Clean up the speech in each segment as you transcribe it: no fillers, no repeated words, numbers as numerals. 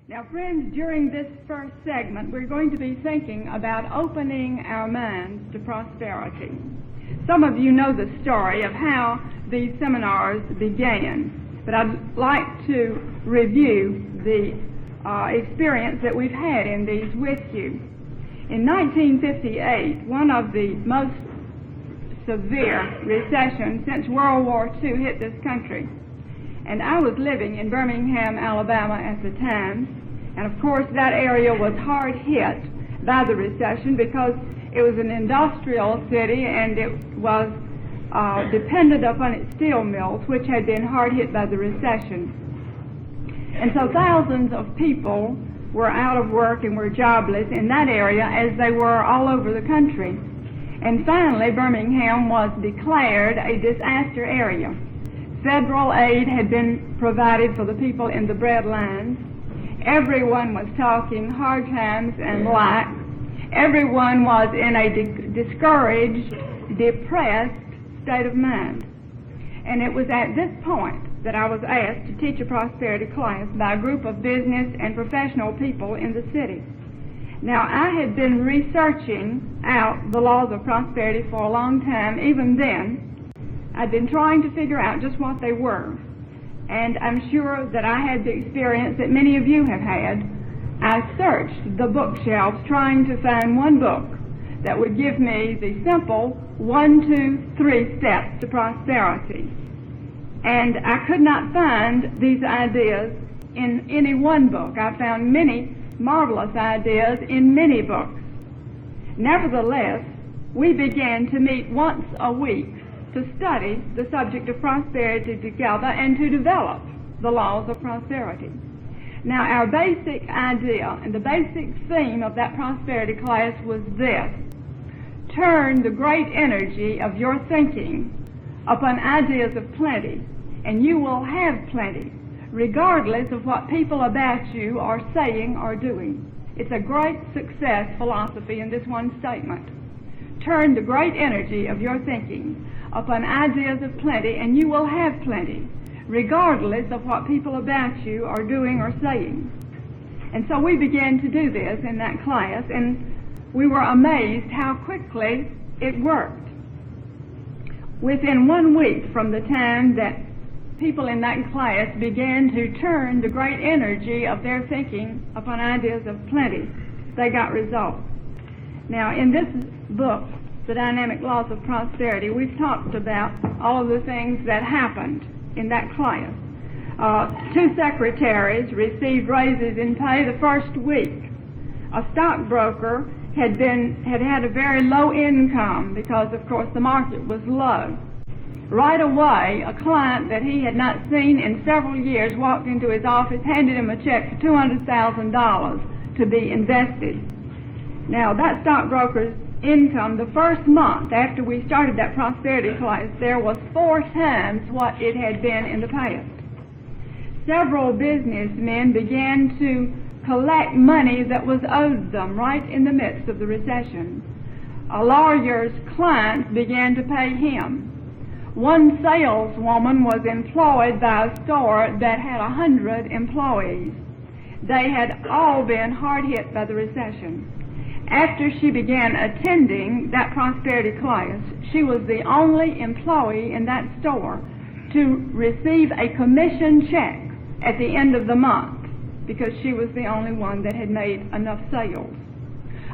Now, friends, during this first segment, we're going to be thinking about opening our minds to prosperity. Some of you know the story of how these seminars began, but I'd like to review the experience that we've had in these with you. In 1958, one of the most severe recessions since World War II hit this country. And I was living in Birmingham, Alabama at the time. And of course, that area was hard hit by the recession because it was an industrial city and it was dependent upon its steel mills, which had been hard hit by the recession. And so thousands of people were out of work and were jobless in that area as they were all over the country. And finally, Birmingham was declared a disaster area. Federal aid had been provided for the people in the breadlines. Everyone was talking hard times and lack. Everyone was in a discouraged, depressed state of mind. And it was at this point that I was asked to teach a prosperity class by a group of business and professional people in the city. Now, I had been researching out the laws of prosperity for a long time. Even then, I'd been trying to figure out just what they were. And I'm sure that I had the experience that many of you have had. I searched the bookshelves trying to find one book that would give me the simple 1, 2, 3 steps to prosperity. And I could not find these ideas in any one book. I found many marvelous ideas in many books. Nevertheless, we began to meet once a week to study the subject of prosperity together and to develop the laws of prosperity. Now, our basic idea and the basic theme of that prosperity class was this: turn the great energy of your thinking upon ideas of plenty, and you will have plenty, regardless of what people about you are saying or doing. It's a great success philosophy in this one statement. Turn the great energy of your thinking upon ideas of plenty, and you will have plenty, regardless of what people about you are doing or saying. And so we began to do this in that class, and we were amazed how quickly it worked. Within 1 week from the time that people in that class began to turn the great energy of their thinking upon ideas of plenty, they got results. Now, in this book, The Dynamic Laws of Prosperity, we've talked about all of the things that happened in that class. 2 secretaries received raises in pay the first week. A stockbroker had had a very low income because, of course, the market was low. Right away, a client that he had not seen in several years walked into his office, handed him a check for $200,000 to be invested. Now, that stockbroker's income the first month after we started that prosperity class there was 4 times what it had been in the past. Several businessmen began to collect money that was owed them right in the midst of the recession. A lawyer's clients began to pay him. One saleswoman was employed by a store that had 100 employees. They had all been hard hit by the recession. After she began attending that prosperity class, she was the only employee in that store to receive a commission check at the end of the month because she was the only one that had made enough sales.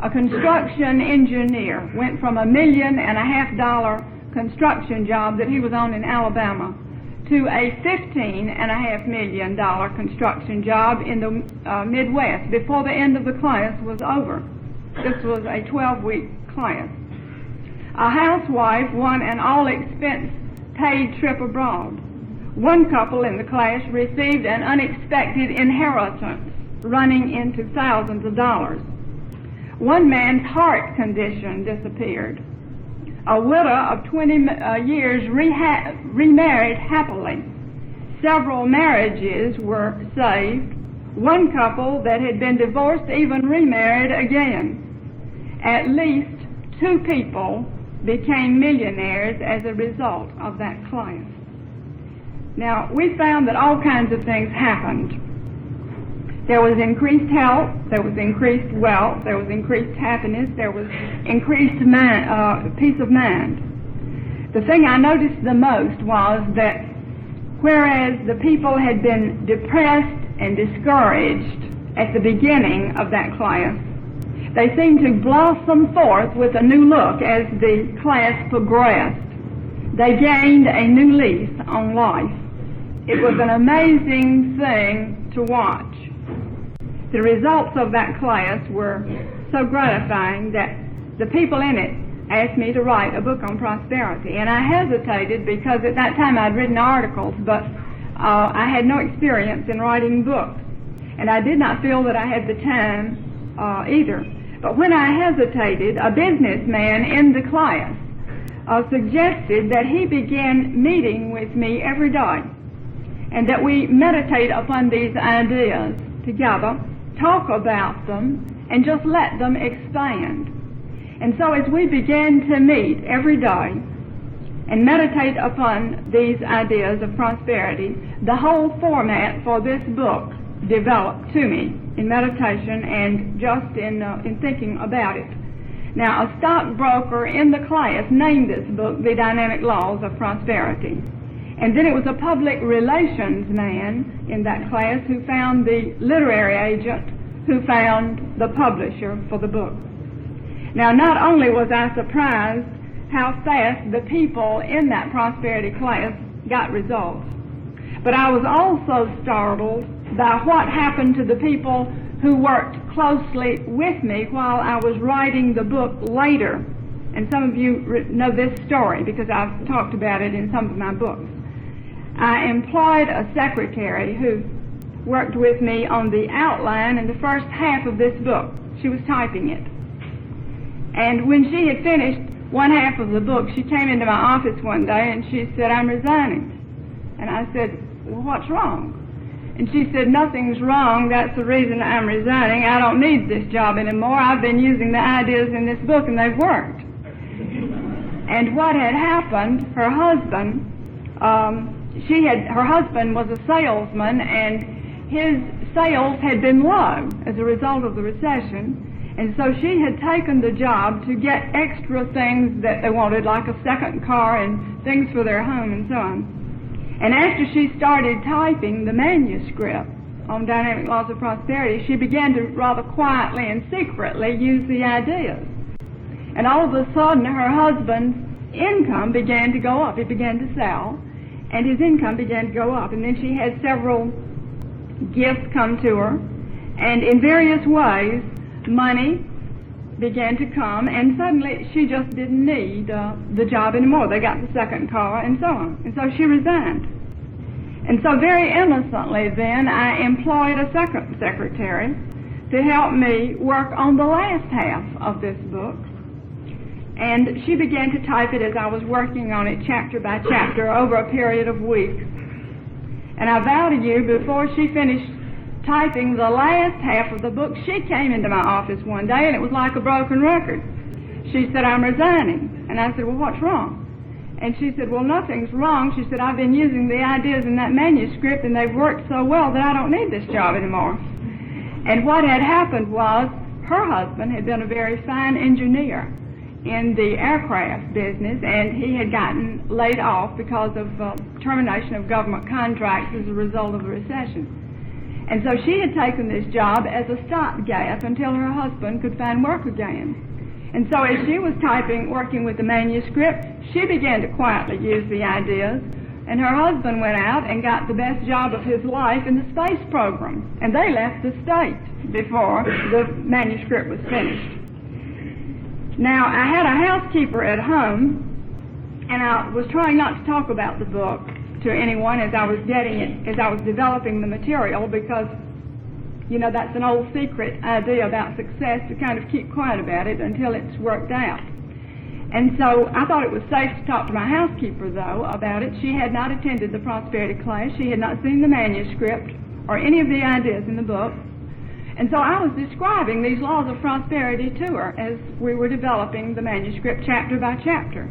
A construction engineer went from $1.5 million construction job that he was on in Alabama to a $15.5 million construction job in the Midwest before the end of the class was over. This was a 12-week class. A housewife won an all-expense-paid trip abroad. One couple in the class received an unexpected inheritance running into thousands of dollars. One man's heart condition disappeared. A widow of 20 years remarried happily. Several marriages were saved. One couple that had been divorced even remarried again. At least 2 people became millionaires as a result of that class. Now, we found that all kinds of things happened. There was increased health, there was increased wealth, there was increased happiness, there was increased peace of mind. The thing I noticed the most was that whereas the people had been depressed and discouraged at the beginning of that class, they seemed to blossom forth with a new look as the class progressed. They gained a new lease on life. It was an amazing thing to watch. The results of that class were so gratifying that the people in it asked me to write a book on prosperity. And I hesitated because at that time I'd written articles, but I had no experience in writing books. And I did not feel that I had the time either. But when I hesitated, a businessman in the class suggested that he begin meeting with me every day and that we meditate upon these ideas together, talk about them, and just let them expand. And so as we began to meet every day and meditate upon these ideas of prosperity, the whole format for this book developed to me in meditation and just in thinking about it. Now, a stockbroker in the class named this book The Dynamic Laws of Prosperity. And then it was a public relations man in that class who found the literary agent who found the publisher for the book. Now, not only was I surprised how fast the people in that prosperity class got results, but I was also startled by what happened to the people who worked closely with me while I was writing the book later. And some of you know this story because I've talked about it in some of my books. I employed a secretary who worked with me on the outline in the first half of this book. She was typing it. And when she had finished one half of the book, she came into my office one day and she said, "I'm resigning." And I said, "Well, what's wrong?" And she said, "Nothing's wrong. That's the reason I'm resigning. I don't need this job anymore. I've been using the ideas in this book and they've worked." And what had happened, her husband was a salesman, and his sales had been low as a result of the recession. And so she had taken the job to get extra things that they wanted, like a second car and things for their home and so on. And after she started typing the manuscript on Dynamic Laws of Prosperity, she began to rather quietly and secretly use the ideas. And all of a sudden, her husband's income began to go up. He began to sell, and his income began to go up. And then she had several gifts come to her, and in various ways, money began to come, and suddenly she just didn't need the job anymore. They got the second car and so on. And so she resigned. And so very innocently then I employed a second secretary to help me work on the last half of this book. And she began to type it as I was working on it chapter by chapter over a period of weeks. And I vow to you, before she finished typing the last half of the book, she came into my office one day, and it was like a broken record. She said, "I'm resigning." And I said, "Well, what's wrong?" And she said, "Well, nothing's wrong." She said, "I've been using the ideas in that manuscript, and they've worked so well that I don't need this job anymore." And what had happened was her husband had been a very fine engineer in the aircraft business, and he had gotten laid off because of termination of government contracts as a result of the recession. And so she had taken this job as a stopgap until her husband could find work again. And so as she was working with the manuscript, she began to quietly use the ideas, and her husband went out and got the best job of his life in the space program. And they left the state before the manuscript was finished. Now, I had a housekeeper at home, and I was trying not to talk about the book to anyone as I was developing the material, because, you know, that's an old secret idea about success, to kind of keep quiet about it until it's worked out. And so I thought it was safe to talk to my housekeeper, though, about it. She had not attended the prosperity class. She had not seen the manuscript or any of the ideas in the book. And so I was describing these laws of prosperity to her as we were developing the manuscript chapter by chapter.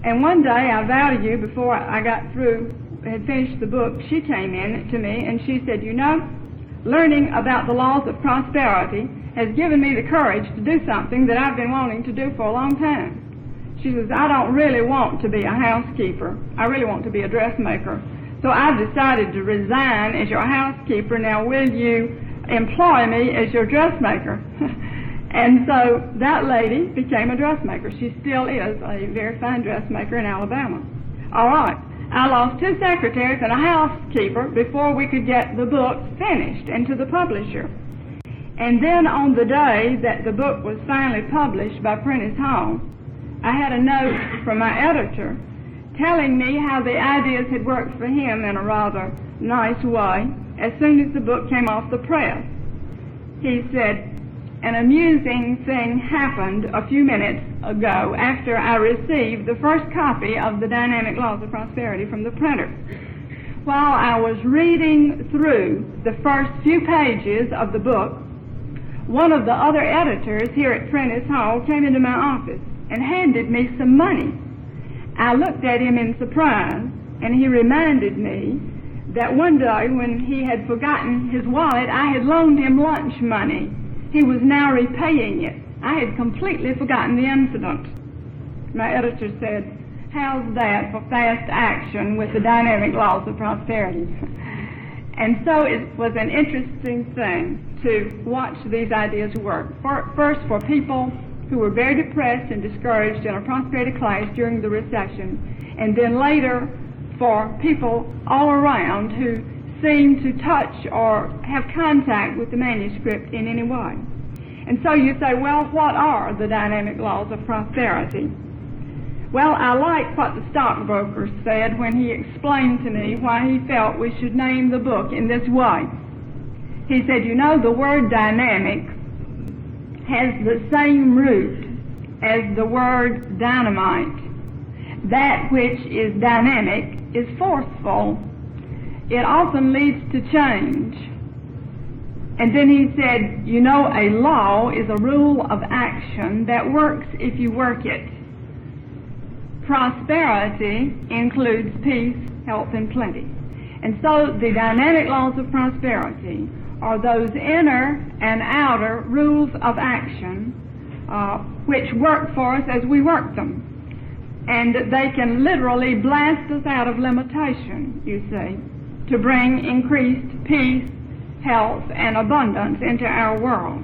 And one day, I vow to you, before I got through, had finished the book, she came in to me and she said, "You know, learning about the laws of prosperity has given me the courage to do something that I've been wanting to do for a long time. She says, I don't really want to be a housekeeper. I really want to be a dressmaker. So I've decided to resign as your housekeeper. Now will you employ me as your dressmaker? And so that lady became a dressmaker. She still is a very fine dressmaker in Alabama. All right. I lost 2 secretaries and a housekeeper before we could get the book finished and to the publisher. And then on the day that the book was finally published by Prentice Hall, I had a note from my editor telling me how the ideas had worked for him in a rather nice way as soon as the book came off the press. He said, an amusing thing happened a few minutes ago after I received the first copy of the Dynamic Laws of Prosperity from the printer. While I was reading through the first few pages of the book, one of the other editors here at Prentice Hall came into my office and handed me some money. I looked at him in surprise, and he reminded me that one day when he had forgotten his wallet, I had loaned him lunch money. He was now repaying it. I had completely forgotten the incident. My editor said, how's that for fast action with the Dynamic Laws of Prosperity? And so it was an interesting thing to watch these ideas work. First, for people who were very depressed and discouraged in a prosperity class during the recession, and then later for people all around who seem to touch or have contact with the manuscript in any way. And so you say, well, what are the dynamic laws of prosperity? Well, I like what the stockbroker said when he explained to me why he felt we should name the book in this way. He said, you know, the word dynamic has the same root as the word dynamite. That which is dynamic is forceful. It often leads to change. And then he said, you know, a law is a rule of action that works if you work it. Prosperity includes peace, health, and plenty. And so the dynamic laws of prosperity are those inner and outer rules of action which work for us as we work them. And they can literally blast us out of limitation, you see, to bring increased peace, health, and abundance into our world.